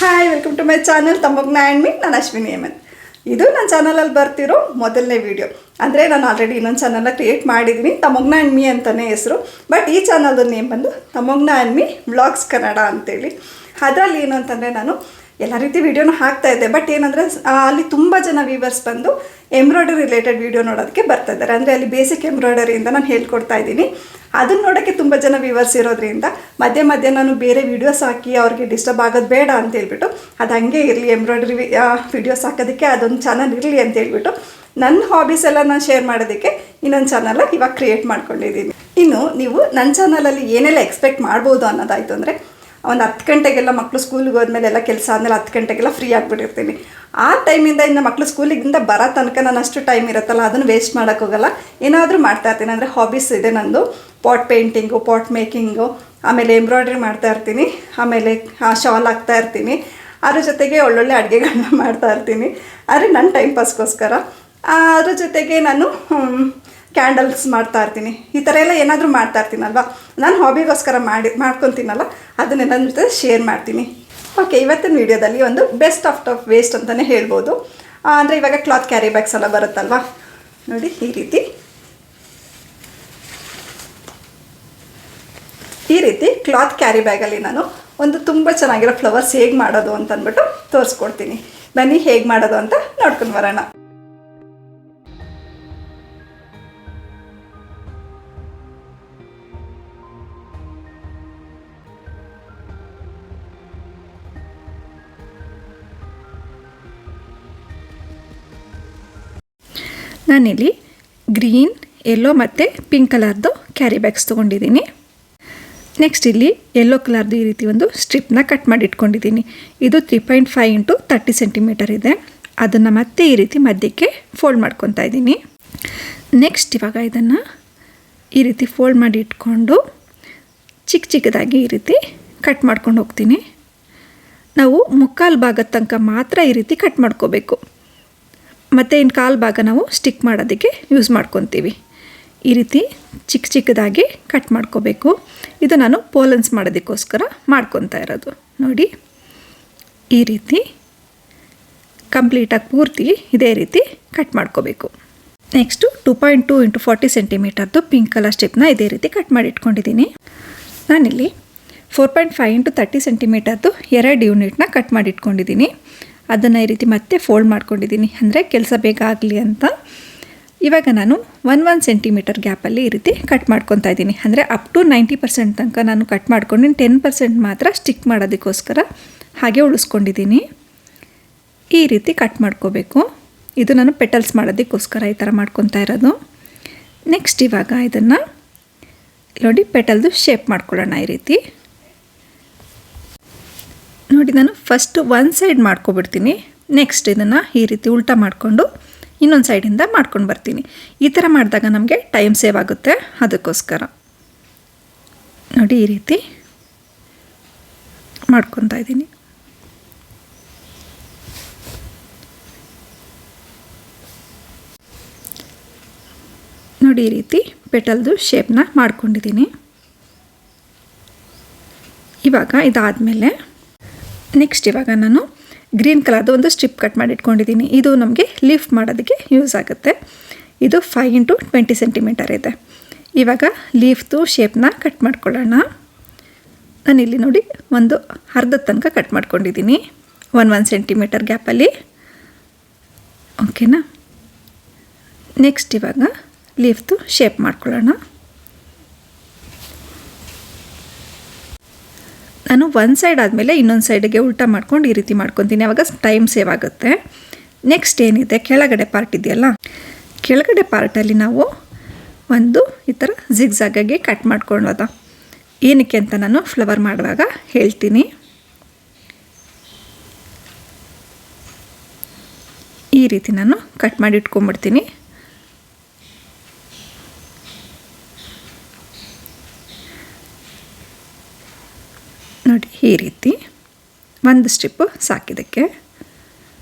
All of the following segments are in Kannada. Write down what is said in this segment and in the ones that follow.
Hi, welcome to my channel ತಮ್ಮಗ್ನ ಆ್ಯಂಡ್ ಮೀ. ನಾನು ಅಶ್ವಿನಿ ಹೇಮಂತ್. ಇದು ನನ್ನ ಚಾನಲಲ್ಲಿ ಬರ್ತಿರೋ ಮೊದಲನೇ ವೀಡಿಯೋ. ಅಂದರೆ ನಾನು ಆಲ್ರೆಡಿ ಇನ್ನೊಂದು ಚಾನಲ್ನ ಕ್ರಿಯೇಟ್ ಮಾಡಿದ್ದೀನಿ, ತಮ್ಮಗ್ನ ಆ್ಯಂಡ್ ಮೀ ಅಂತಲೇ ಹೆಸರು. ಬಟ್ ಈ ಚಾನಲ್ದು ನೇಮ್ ಬಂದು ತಮ್ಮಗ್ನ ಆ್ಯಂಡ್ ಮೀ ವ್ಲಾಗ್ಸ್ ಕನ್ನಡ ಅಂತೇಳಿ. ಅದರಲ್ಲಿ ಏನು ಅಂತಂದರೆ ನಾನು ಎಲ್ಲ ರೀತಿ ವೀಡಿಯೋನ ಹಾಕ್ತಾಯಿದ್ದೆ. ಬಟ್ ಏನಂದರೆ ಅಲ್ಲಿ ತುಂಬ ಜನ ವ್ಯೂವರ್ಸ್ ಬಂದು ಎಂಬ್ರಾಯ್ಡರಿ ರಿಲೇಟೆಡ್ ವೀಡಿಯೋ ನೋಡೋದಕ್ಕೆ ಬರ್ತಾಯಿದ್ದಾರೆ. ಅಂದರೆ ಅಲ್ಲಿ ಬೇಸಿಕ್ ಎಂಬ್ರಾಯ್ಡರಿಯಿಂದ ನಾನು ಹೇಳ್ಕೊಡ್ತಾ ಇದ್ದೀನಿ. ಅದನ್ನು ನೋಡೋಕ್ಕೆ ತುಂಬ ಜನ ವ್ಯೂವರ್ಸ್ ಇರೋದ್ರಿಂದ ಮಧ್ಯೆ ಮಧ್ಯೆ ನಾನು ಬೇರೆ ವೀಡಿಯೋಸ್ ಹಾಕಿ ಅವ್ರಿಗೆ ಡಿಸ್ಟರ್ಬ್ ಆಗೋದು ಬೇಡ ಅಂತ ಹೇಳ್ಬಿಟ್ಟು ಅದು ಹಂಗೆ ಇರಲಿ, ಎಂಬ್ರಾಯ್ಡರಿ ವೀಡಿಯೋಸ್ ಹಾಕೋದಕ್ಕೆ ಅದೊಂದು ಚಾನಲ್ ಇರಲಿ ಅಂತ ಹೇಳ್ಬಿಟ್ಟು ನನ್ನ ಹಾಬೀಸ್ ಎಲ್ಲ ನಾನು ಶೇರ್ ಮಾಡೋದಕ್ಕೆ ಇನ್ನೊಂದು ಚಾನಲ್ ಇವಾಗ ಕ್ರಿಯೇಟ್ ಮಾಡ್ಕೊಂಡಿದ್ದೀನಿ. ಇನ್ನು ನೀವು ನನ್ನ ಚಾನಲಲ್ಲಿ ಏನೆಲ್ಲ ಎಕ್ಸ್ಪೆಕ್ಟ್ ಮಾಡ್ಬೋದು ಅನ್ನೋದಾಯಿತು ಅಂದರೆ, ಒಂದು 10 ಗಂಟೆಗೆಲ್ಲ ಮಕ್ಕಳು ಸ್ಕೂಲಿಗೆ ಹೋದ್ಮೇಲೆ ಎಲ್ಲ ಕೆಲಸ ಆದಮೇಲೆ 10 ಗಂಟೆಗೆಲ್ಲ ಫ್ರೀ ಆಗಿಬಿಟ್ಟಿರ್ತೀನಿ. ಆ ಟೈಮಿಂದ ಇನ್ನು ಮಕ್ಕಳು ಸ್ಕೂಲಿಗಿಂದ ಬರೋ ತನಕ ನಾನು ಅಷ್ಟು ಟೈಮ್ ಇರುತ್ತಲ್ಲ, ಅದನ್ನು ವೇಸ್ಟ್ ಮಾಡೋಕ್ಕೋಗಲ್ಲ. ಏನಾದರೂ ಮಾಡ್ತಾಯಿರ್ತೀನಿ. ಅಂದರೆ ಹಾಬೀಸ್ ಇದೆ ನಂದು, ಪಾಟ್ ಪೇಂಟಿಂಗು, ಪಾಟ್ ಮೇಕಿಂಗು, ಆಮೇಲೆ ಎಂಬ್ರಾಯ್ಡ್ರಿ ಮಾಡ್ತಾಯಿರ್ತೀನಿ, ಆಮೇಲೆ ಶಾಲ್ ಹಾಕ್ತಾಯಿರ್ತೀನಿ. ಅದ್ರ ಜೊತೆಗೆ ಒಳ್ಳೊಳ್ಳೆ ಅಡುಗೆಗಳನ್ನ ಮಾಡ್ತಾಯಿರ್ತೀನಿ. ಆದರೆ ನನ್ನ ಟೈಮ್ ಪಾಸ್ಗೋಸ್ಕರ. ಅದ್ರ ಜೊತೆಗೆ ನಾನು ಕ್ಯಾಂಡಲ್ಸ್ ಮಾಡ್ತಾಯಿರ್ತೀನಿ. ಈ ಥರ ಎಲ್ಲ ಏನಾದರೂ ಮಾಡ್ತಾಯಿರ್ತೀನಲ್ವ, ನಾನು ಹಾಬಿಗೋಸ್ಕರ ಮಾಡ್ಕೊತೀನಲ್ಲ, ಅದನ್ನೆಲ್ಲ ನನ್ನ ಜೊತೆ ಶೇರ್ ಮಾಡ್ತೀನಿ. ಓಕೆ, ಇವತ್ತಿನ ವೀಡಿಯೋದಲ್ಲಿ ಒಂದು ಬೆಸ್ಟ್ ಆಫ್ ವೇಸ್ಟ್ ಅಂತಲೇ ಹೇಳ್ಬೋದು. ಅಂದರೆ ಇವಾಗ ಕ್ಲಾತ್ ಕ್ಯಾರಿ ಬ್ಯಾಗ್ಸ್ ಎಲ್ಲ ಬರುತ್ತಲ್ವ, ನೋಡಿ ಈ ರೀತಿ ಕ್ಲಾತ್ ಕ್ಯಾರಿ ಬ್ಯಾಗಲ್ಲಿ ನಾನು ಒಂದು ತುಂಬ ಚೆನ್ನಾಗಿರೋ ಫ್ಲವರ್ಸ್ ಹೇಗೆ ಮಾಡೋದು ಅಂತ ಅಂದ್ಬಿಟ್ಟು ತೋರಿಸ್ಕೊಡ್ತೀನಿ. ಬನ್ನಿ ಹೇಗೆ ಮಾಡೋದು ಅಂತ ನೋಡ್ಕೊಂಡು ಬರೋಣ. ನಾನಿಲ್ಲಿ ಗ್ರೀನ್, ಯೆಲ್ಲೋ ಮತ್ತು ಪಿಂಕ್ ಕಲರ್ದು ಕ್ಯಾರಿ ಬ್ಯಾಗ್ಸ್ ತೊಗೊಂಡಿದ್ದೀನಿ. ನೆಕ್ಸ್ಟ್ ಇಲ್ಲಿ ಯೆಲ್ಲೋ ಕಲರ್ದು ಈ ರೀತಿ ಒಂದು ಸ್ಟ್ರಿಪ್ನ ಕಟ್ ಮಾಡಿ ಇಟ್ಕೊಂಡಿದ್ದೀನಿ. ಇದು 3.5 ಇಂಟು 30 ಸೆಂಟಿಮೀಟರ್ ಇದೆ. ಅದನ್ನು ಮತ್ತೆ ಈ ರೀತಿ ಮಧ್ಯಕ್ಕೆ ಫೋಲ್ಡ್ ಮಾಡ್ಕೊತಾ ಇದ್ದೀನಿ. ನೆಕ್ಸ್ಟ್ ಇವಾಗ ಇದನ್ನು ಈ ರೀತಿ ಫೋಲ್ಡ್ ಮಾಡಿ ಇಟ್ಕೊಂಡು ಚಿಕ್ಕದಾಗಿ ಈ ರೀತಿ ಕಟ್ ಮಾಡ್ಕೊಂಡು ಹೋಗ್ತೀನಿ. ನಾವು ಮುಕ್ಕಾಲು ಭಾಗದ ತನಕ ಮಾತ್ರ ಈ ರೀತಿ ಕಟ್ ಮಾಡ್ಕೋಬೇಕು. ಮತ್ತು ಇನ್ನು ಕಾಲು ಭಾಗ ನಾವು ಸ್ಟಿಕ್ ಮಾಡೋದಕ್ಕೆ ಯೂಸ್ ಮಾಡ್ಕೊತೀವಿ. ಈ ರೀತಿ ಚಿಕ್ಕದಾಗಿ ಕಟ್ ಮಾಡ್ಕೋಬೇಕು. ಇದು ನಾನು ಪೋಲನ್ಸ್ ಮಾಡೋದಕ್ಕೋಸ್ಕರ ಮಾಡ್ಕೊತಾ ಇರೋದು. ನೋಡಿ, ಈ ರೀತಿ ಕಂಪ್ಲೀಟಾಗಿ ಪೂರ್ತಿ ಇದೇ ರೀತಿ ಕಟ್ ಮಾಡ್ಕೋಬೇಕು. ನೆಕ್ಸ್ಟು 2.2 ಇಂಟು 40 ಸೆಂಟಿಮೀಟರ್ದು ಪಿಂಕ್ ಕಲರ್ ಸ್ಟಿಪ್ನ ಇದೇ ರೀತಿ ಕಟ್ ಮಾಡಿ ಇಟ್ಕೊಂಡಿದ್ದೀನಿ. ನಾನಿಲ್ಲಿ 4.5 ಇಂಟು 30 ಸೆಂಟಿಮೀಟರ್ದು 2 ಯೂನಿಟ್ನ ಕಟ್ ಮಾಡಿ ಇಟ್ಕೊಂಡಿದ್ದೀನಿ. ಅದನ್ನು ಈ ರೀತಿ ಮತ್ತೆ ಫೋಲ್ಡ್ ಮಾಡ್ಕೊಂಡಿದ್ದೀನಿ, ಅಂದರೆ ಕೆಲಸ ಬೇಗ ಆಗಲಿ ಅಂತ. ಇವಾಗ ನಾನು 1 ಸೆಂಟಿಮೀಟರ್ ಗ್ಯಾಪಲ್ಲಿ ಈ ರೀತಿ ಕಟ್ ಮಾಡ್ಕೊತಾ ಇದ್ದೀನಿ. ಅಂದರೆ ಅಪ್ ಟು 90% ತನಕ ನಾನು ಕಟ್ ಮಾಡ್ಕೊಂಡು 10% ಮಾತ್ರ ಸ್ಟಿಕ್ ಮಾಡೋದಕ್ಕೋಸ್ಕರ ಹಾಗೆ ಉಳಿಸ್ಕೊಂಡಿದ್ದೀನಿ. ಈ ರೀತಿ ಕಟ್ ಮಾಡ್ಕೋಬೇಕು. ಇದು ನಾನು ಪೆಟಲ್ಸ್ ಮಾಡೋದಕ್ಕೋಸ್ಕರ ಈ ಥರ ಮಾಡ್ಕೊತಾ ಇರೋದು. ನೆಕ್ಸ್ಟ್ ಇವಾಗ ಇದನ್ನು ನೋಡಿ ಪೆಟಲ್ದು ಶೇಪ್ ಮಾಡ್ಕೊಳ್ಳೋಣ. ಈ ರೀತಿ ನೋಡಿ, ನಾನು ಫಸ್ಟ್ ಒಂದು ಸೈಡ್ ಮಾಡ್ಕೊಬಿಡ್ತೀನಿ. ನೆಕ್ಸ್ಟ್ ಇದನ್ನು ಈ ರೀತಿ ಉಲ್ಟಾ ಮಾಡಿಕೊಂಡು ಇನ್ನೊಂದು ಸೈಡಿಂದ ಮಾಡ್ಕೊಂಡು ಬರ್ತೀನಿ. ಈ ಥರ ಮಾಡಿದಾಗ ನಮಗೆ ಟೈಮ್ ಸೇವ್ ಆಗುತ್ತೆ, ಅದಕ್ಕೋಸ್ಕರ. ನೋಡಿ, ಈ ರೀತಿ ಮಾಡ್ಕೊತಾ ಇದ್ದೀನಿ. ನೋಡಿ, ಈ ರೀತಿ ಪೆಟಲ್ದು ಶೇಪ್ನ ಮಾಡ್ಕೊಂಡಿದ್ದೀನಿ. ಇವಾಗ ಇದಾದಮೇಲೆ ನೆಕ್ಸ್ಟ್ ಇವಾಗ ನಾನು ಗ್ರೀನ್ ಕಲರ್ದು ಒಂದು ಸ್ಟ್ರಿಪ್ ಕಟ್ ಮಾಡಿ ಇಟ್ಕೊಂಡಿದ್ದೀನಿ. ಇದು ನಮಗೆ ಲೀಫ್ ಮಾಡೋದಕ್ಕೆ ಯೂಸ್ ಆಗುತ್ತೆ. ಇದು 5 ಇಂಟು 20 ಸೆಂಟಿಮೀಟರ್ ಇದೆ. ಇವಾಗ ಲೀಫ್ದು ಶೇಪ್ನ ಕಟ್ ಮಾಡ್ಕೊಳ್ಳೋಣ. ನಾನಿಲ್ಲಿ ನೋಡಿ ಒಂದು ಅರ್ಧದ ತನಕ ಕಟ್ ಮಾಡ್ಕೊಂಡಿದ್ದೀನಿ, 1 ಸೆಂಟಿಮೀಟರ್ ಗ್ಯಾಪಲ್ಲಿ. ಓಕೆನಾ? ನೆಕ್ಸ್ಟ್ ಇವಾಗ ಲೀಫ್ದು ಶೇಪ್ ಮಾಡ್ಕೊಳ್ಳೋಣ. ನಾನು ಒಂದು ಸೈಡ್ ಆದಮೇಲೆ ಇನ್ನೊಂದು ಸೈಡಿಗೆ ಉಲ್ಟಾ ಮಾಡ್ಕೊಂಡು ಈ ರೀತಿ ಮಾಡ್ಕೊತೀನಿ. ಆವಾಗ ಟೈಮ್ ಸೇವ್ ಆಗುತ್ತೆ. ನೆಕ್ಸ್ಟ್ ಏನಿದೆ, ಕೆಳಗಡೆ ಪಾರ್ಟ್ ಇದೆಯಲ್ಲ, ಕೆಳಗಡೆ ಪಾರ್ಟಲ್ಲಿ ನಾವು ಒಂದು ಈ ಥರ ಜಿಗ್ಜಾಗಾಗಿ ಕಟ್ ಮಾಡ್ಕೊಳ್ಳೋದ. ಏನಕ್ಕೆ ಅಂತ ನಾನು ಫ್ಲವರ್ ಮಾಡುವಾಗ ಹೇಳ್ತೀನಿ. ಈ ರೀತಿ ನಾನು ಕಟ್ ಮಾಡಿ ಇಟ್ಕೊಂಡ್ಬಿಡ್ತೀನಿ. ನೋಡಿ, ಈ ರೀತಿ ಒಂದು ಸ್ಟ್ರಿಪ್ಪು ಸಾಕಿದ್ದಕ್ಕೆ.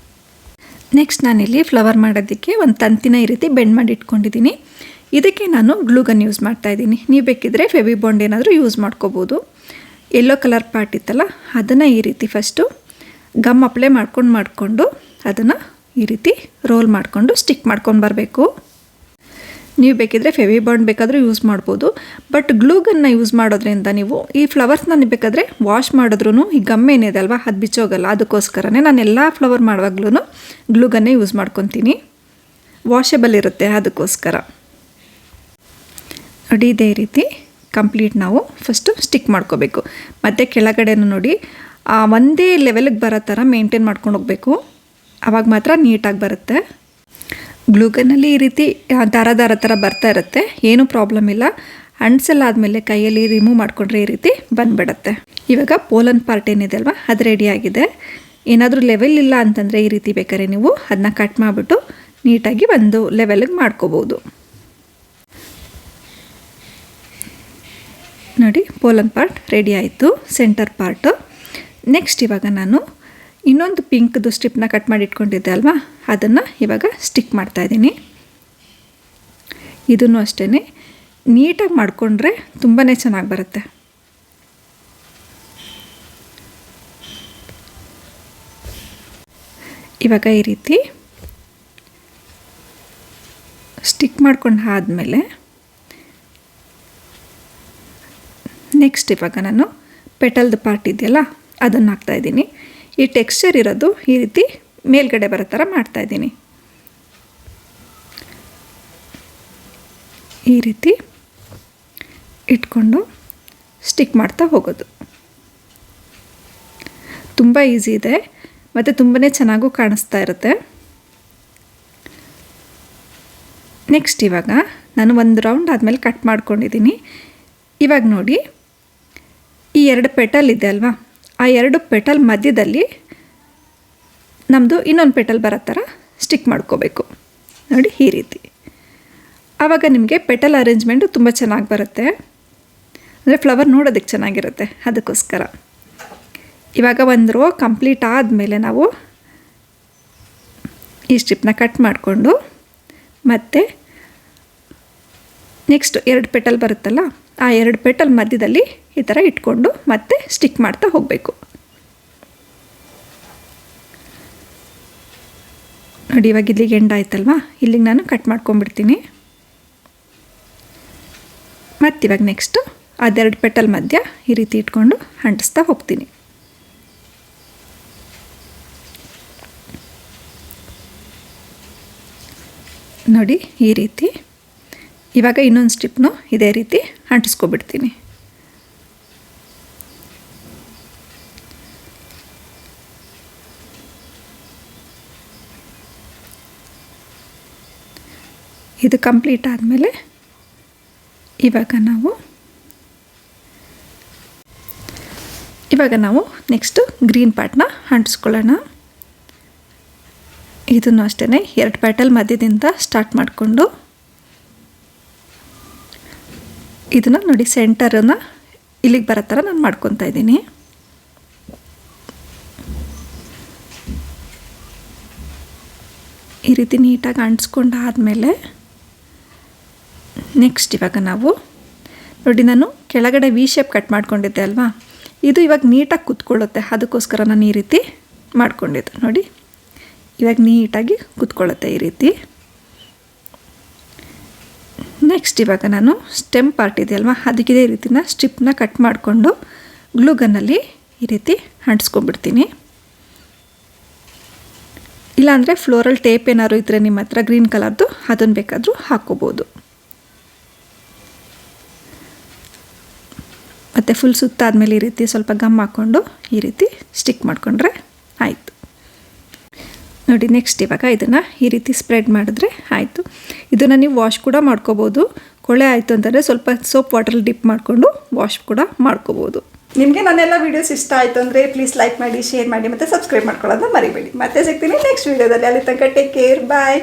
ನೆಕ್ಸ್ಟ್ ನಾನಿಲ್ಲಿ ಫ್ಲವರ್ ಮಾಡೋದಕ್ಕೆ ಒಂದು ತಂತಿನ ಈ ರೀತಿ ಬೆಂಡ್ ಮಾಡಿ ಇಟ್ಕೊಂಡಿದ್ದೀನಿ. ಇದಕ್ಕೆ ನಾನು ಗ್ಲೂಗನ್ ಯೂಸ್ ಮಾಡ್ತಾಯಿದ್ದೀನಿ. ನೀವು ಬೇಕಿದ್ದರೆ ಫೆವಿ ಬಾಂಡ್ ಏನಾದರೂ ಯೂಸ್ ಮಾಡ್ಕೋಬೋದು. ಯೆಲ್ಲೋ ಕಲರ್ ಪಾರ್ಟ್ ಇತ್ತಲ್ಲ, ಅದನ್ನು ಈ ರೀತಿ ಫಸ್ಟು ಗಮ್ ಅಪ್ಲೈ ಮಾಡಿಕೊಂಡು ಅದನ್ನು ಈ ರೀತಿ ರೋಲ್ ಮಾಡಿಕೊಂಡು ಸ್ಟಿಕ್ ಮಾಡ್ಕೊಂಡು ಬರಬೇಕು. ನೀವು ಬೇಕಿದ್ರೆ ಫೆವಿ ಬಾಂಡ್ ಬೇಕಾದರೂ ಯೂಸ್ ಮಾಡ್ಬೋದು. ಬಟ್ ಗ್ಲೂಗನ್ನ ಯೂಸ್ ಮಾಡೋದ್ರಿಂದ ನೀವು ಈ ಫ್ಲವರ್ಸ್ನ ಬೇಕಾದರೆ ವಾಶ್ ಮಾಡಿದ್ರೂ ಈ ಗಮ್ ಏನಿದೆ ಅಲ್ವಾ ಅದು ಬಿಚ್ಚೋಗಲ್ಲ. ಅದಕ್ಕೋಸ್ಕರನೇ ನಾನು ಎಲ್ಲ ಫ್ಲವರ್ ಮಾಡುವಾಗ್ಲೂ ಗ್ಲೂಗನ್ನೇ ಯೂಸ್ ಮಾಡ್ಕೊತೀನಿ. ವಾಷೆಬಲ್ ಇರುತ್ತೆ ಅದಕ್ಕೋಸ್ಕರ. ನೋಡಿ ಇದೇ ರೀತಿ ಕಂಪ್ಲೀಟ್ ನಾವು ಫಸ್ಟು ಸ್ಟಿಕ್ ಮಾಡ್ಕೋಬೇಕು. ಮತ್ತು ಕೆಳಗಡೆನೂ ನೋಡಿ ಒಂದೇ ಲೆವೆಲಿಗೆ ಬರೋ ಥರ ಮೇಂಟೈನ್ ಮಾಡ್ಕೊಂಡು ಹೋಗಬೇಕು. ಆವಾಗ ಮಾತ್ರ ನೀಟಾಗಿ ಬರುತ್ತೆ. ಗ್ಲೂಗನ್ನಲ್ಲಿ ಈ ರೀತಿ ದಾರ ಥರ ಬರ್ತಾ ಇರುತ್ತೆ, ಏನೂ ಪ್ರಾಬ್ಲಮ್ ಇಲ್ಲ. ಅಂಟ್ಸೆಲ್ಲ ಆದಮೇಲೆ ಕೈಯಲ್ಲಿ ರಿಮೂವ್ ಮಾಡಿಕೊಂಡ್ರೆ ಈ ರೀತಿ ಬಂದುಬಿಡುತ್ತೆ. ಇವಾಗ ಪೋಲನ್ ಪಾರ್ಟ್ ಏನಿದೆ ಅಲ್ವಾ ಅದು ರೆಡಿಯಾಗಿದೆ. ಏನಾದರೂ ಲೆವೆಲ್ ಇಲ್ಲ ಅಂತಂದರೆ ಈ ರೀತಿ ಬೇಕಾದ್ರೆ ನೀವು ಅದನ್ನ ಕಟ್ ಮಾಡಿಬಿಟ್ಟು ನೀಟಾಗಿ ಒಂದು ಲೆವೆಲಿಗೆ ಮಾಡ್ಕೋಬೋದು. ನೋಡಿ ಪೋಲನ್ ಪಾರ್ಟ್ ರೆಡಿ ಆಯಿತು, ಸೆಂಟರ್ ಪಾರ್ಟು. ನೆಕ್ಸ್ಟ್ ಇವಾಗ ನಾನು ಇನ್ನೊಂದು ಪಿಂಕ್ದು ಸ್ಟ್ರಿಪ್ನ ಕಟ್ ಮಾಡಿ ಇಟ್ಕೊಂಡಿದ್ದೆ ಅಲ್ವಾ ಅದನ್ನು ಇವಾಗ ಸ್ಟಿಕ್ ಮಾಡ್ತಾಯಿದ್ದೀನಿ. ಇದನ್ನು ಅಷ್ಟೇ ನೀಟಾಗಿ ಮಾಡಿಕೊಂಡ್ರೆ ತುಂಬಾ ಚೆನ್ನಾಗಿ ಬರುತ್ತೆ. ಇವಾಗ ಈ ರೀತಿ ಸ್ಟಿಕ್ ಮಾಡ್ಕೊಂಡು ಆದಮೇಲೆ ನೆಕ್ಸ್ಟ್ ಇವಾಗ ನಾನು ಪೆಟಲ್ದು ಪಾರ್ಟ್ ಇದೆಯಲ್ಲ ಅದನ್ನು ಹಾಕ್ತಾಯಿದ್ದೀನಿ. ಈ ಟೆಕ್ಸ್ಚರ್ ಇರೋದು ಈ ರೀತಿ ಮೇಲ್ಗಡೆ ಬರೋ ಥರ ಮಾಡ್ತಾಯಿದ್ದೀನಿ. ಈ ರೀತಿ ಇಟ್ಕೊಂಡು ಸ್ಟಿಕ್ ಮಾಡ್ತಾ ಹೋಗೋದು. ತುಂಬ ಈಸಿ ಇದೆ ಮತ್ತು ತುಂಬಾ ಚೆನ್ನಾಗೂ ಕಾಣಿಸ್ತಾ ಇರುತ್ತೆ. ನೆಕ್ಸ್ಟ್ ಇವಾಗ ನಾನು ಒಂದು ರೌಂಡ್ ಆದಮೇಲೆ ಕಟ್ ಮಾಡ್ಕೊಂಡಿದ್ದೀನಿ. ಇವಾಗ ನೋಡಿ ಈ 2 ಪೆಟಲ್ ಇದೆ ಅಲ್ವಾ ಆ 2 ಪೆಟಲ್ ಮಧ್ಯದಲ್ಲಿ ನಮ್ಮದು ಇನ್ನೊಂದು ಪೆಟಲ್ ಬರೋ ಥರ ಸ್ಟಿಕ್ ಮಾಡ್ಕೋಬೇಕು. ನೋಡಿ ಈ ರೀತಿ. ಆವಾಗ ನಿಮಗೆ ಪೆಟಲ್ ಅರೇಂಜ್ಮೆಂಟು ತುಂಬ ಚೆನ್ನಾಗಿ ಬರುತ್ತೆ, ಅಂದರೆ ಫ್ಲವರ್ ನೋಡೋದಕ್ಕೆ ಚೆನ್ನಾಗಿರುತ್ತೆ. ಅದಕ್ಕೋಸ್ಕರ ಇವಾಗ ಒಂದು ರೋ ಕಂಪ್ಲೀಟ್ ಆದಮೇಲೆ ನಾವು ಈ ಸ್ಟ್ರಿಪ್ನ ಕಟ್ ಮಾಡಿಕೊಂಡು ಮತ್ತು ನೆಕ್ಸ್ಟ್ 2 ಪೆಟಲ್ ಬರುತ್ತಲ್ಲ ಆ 2 ಪೆಟಲ್ ಮಧ್ಯದಲ್ಲಿ ಈ ಥರ ಇಟ್ಕೊಂಡು ಮತ್ತೆ ಸ್ಟಿಕ್ ಮಾಡ್ತಾ ಹೋಗಬೇಕು. ನೋಡಿ ಇವಾಗ ಇಲ್ಲಿಗೆ ಎಂಡ್ ಆಯ್ತಲ್ವಾ, ಇಲ್ಲಿಗೆ ನಾನು ಕಟ್ ಮಾಡ್ಕೊಂಡ್ಬಿಡ್ತೀನಿ. ಮತ್ತಿವಾಗ ನೆಕ್ಸ್ಟು ಅದೆರಡು ಪೆಟಲ್ ಮಧ್ಯ ಈ ರೀತಿ ಇಟ್ಕೊಂಡು ಅಂಟಿಸ್ತಾ ಹೋಗ್ತೀನಿ. ನೋಡಿ ಈ ರೀತಿ. ಇವಾಗ ಇನ್ನೊಂದು ಸ್ಟ್ರಿಪ್ನು ಇದೇ ರೀತಿ ಅಂಟಿಸ್ಕೊಬಿಡ್ತೀನಿ. ಇದು ಕಂಪ್ಲೀಟ್ ಆದಮೇಲೆ ಇವಾಗ ನಾವು ನೆಕ್ಸ್ಟು ಗ್ರೀನ್ ಪಾರ್ಟ್ನ ಅಂಟಿಸ್ಕೊಳ್ಳೋಣ. ಇದನ್ನು ಅಷ್ಟೇ 2 ಪೆಟಲ್ ಮಧ್ಯದಿಂದ ಸ್ಟಾರ್ಟ್ ಮಾಡಿಕೊಂಡು ಇದನ್ನು ನೋಡಿ ಸೆಂಟರನ್ನು ಇಲ್ಲಿಗೆ ಬರೋ ಥರ ನಾನು ಮಾಡ್ಕೊತಾ ಇದ್ದೀನಿ. ಈ ರೀತಿ ನೀಟಾಗಿ ಅಂಟಿಸ್ಕೊಂಡಾದಮೇಲೆ ನೆಕ್ಸ್ಟ್ ಇವಾಗ ನಾವು ನೋಡಿ ನಾನು ಕೆಳಗಡೆ ವಿ ಶೇಪ್ ಕಟ್ ಮಾಡ್ಕೊಂಡಿದ್ದೆ ಅಲ್ವಾ, ಇದು ಇವಾಗ ನೀಟಾಗಿ ಕೂತ್ಕೊಳ್ಳುತ್ತೆ. ಅದಕ್ಕೋಸ್ಕರ ನಾನು ಈ ರೀತಿ ಮಾಡ್ಕೊಂಡಿದ್ದೆ. ನೋಡಿ ಇವಾಗ ನೀಟಾಗಿ ಕೂತ್ಕೊಳ್ಳುತ್ತೆ ಈ ರೀತಿ. ನೆಕ್ಸ್ಟ್ ಇವಾಗ ನಾನು ಸ್ಟೆಮ್ ಪಾರ್ಟ್ ಇದೆಯಲ್ವ ಅದಕ್ಕೆ ಇದೇ ರೀತಿನ ಸ್ಟ್ರಿಪ್ನ ಕಟ್ ಮಾಡಿಕೊಂಡು ಗ್ಲೂ ಗನ್ನಲ್ಲಿ ಈ ರೀತಿ ಅಂಟಿಸ್ಕೊಂಡ್ಬಿಡ್ತೀನಿ. ಇಲ್ಲಾಂದರೆ ಫ್ಲೋರಲ್ ಟೇಪ್ ಏನಾದ್ರು ಇದ್ದರೆ ನಿಮ್ಮ ಹತ್ರ ಗ್ರೀನ್ ಕಲರ್ದು ಅದನ್ನು ಬೇಕಾದರೂ ಹಾಕ್ಕೋಬೋದು. ಮತ್ತು ಫುಲ್ ಸುತ್ತಾದ್ಮೇಲೆ ಈ ರೀತಿ ಸ್ವಲ್ಪ ಗಮ್ ಹಾಕ್ಕೊಂಡು ಈ ರೀತಿ ಸ್ಟಿಕ್ ಮಾಡಿಕೊಂಡ್ರೆ ಆಯಿತು. ನೋಡಿ ನೆಕ್ಸ್ಟ್ ಇವಾಗ ಇದನ್ನು ಈ ರೀತಿ ಸ್ಪ್ರೆಡ್ ಮಾಡಿದ್ರೆ ಆಯಿತು. ಇದನ್ನು ನೀವು ವಾಶ್ ಕೂಡ ಮಾಡ್ಕೋಬೋದು. ಕೊಳೆ ಆಯಿತು ಅಂತಂದರೆ ಸ್ವಲ್ಪ ಸೋಪ್ ವಾಟರಲ್ಲಿ ಡಿಪ್ ಮಾಡಿಕೊಂಡು ವಾಶ್ ಕೂಡ ಮಾಡ್ಕೋಬೋದು. ನಿಮಗೆ ನನ್ನೆಲ್ಲ ವೀಡಿಯೋಸ್ ಇಷ್ಟ ಆಯಿತು ಅಂದರೆ ಪ್ಲೀಸ್ ಲೈಕ್ ಮಾಡಿ, ಶೇರ್ ಮಾಡಿ ಮತ್ತು ಸಬ್ಸ್ಕ್ರೈಬ್ ಮಾಡ್ಕೊಳ್ಳೋದನ್ನ ಮರಿಬೇಡಿ. ಮತ್ತೆ ಸಿಗ್ತೀನಿ ನೆಕ್ಸ್ಟ್ ವೀಡಿಯೋದಲ್ಲಿ. ಅಲ್ಲಿ ತನಕ ಟೇಕ್ ಕೇರ್, ಬಾಯ್.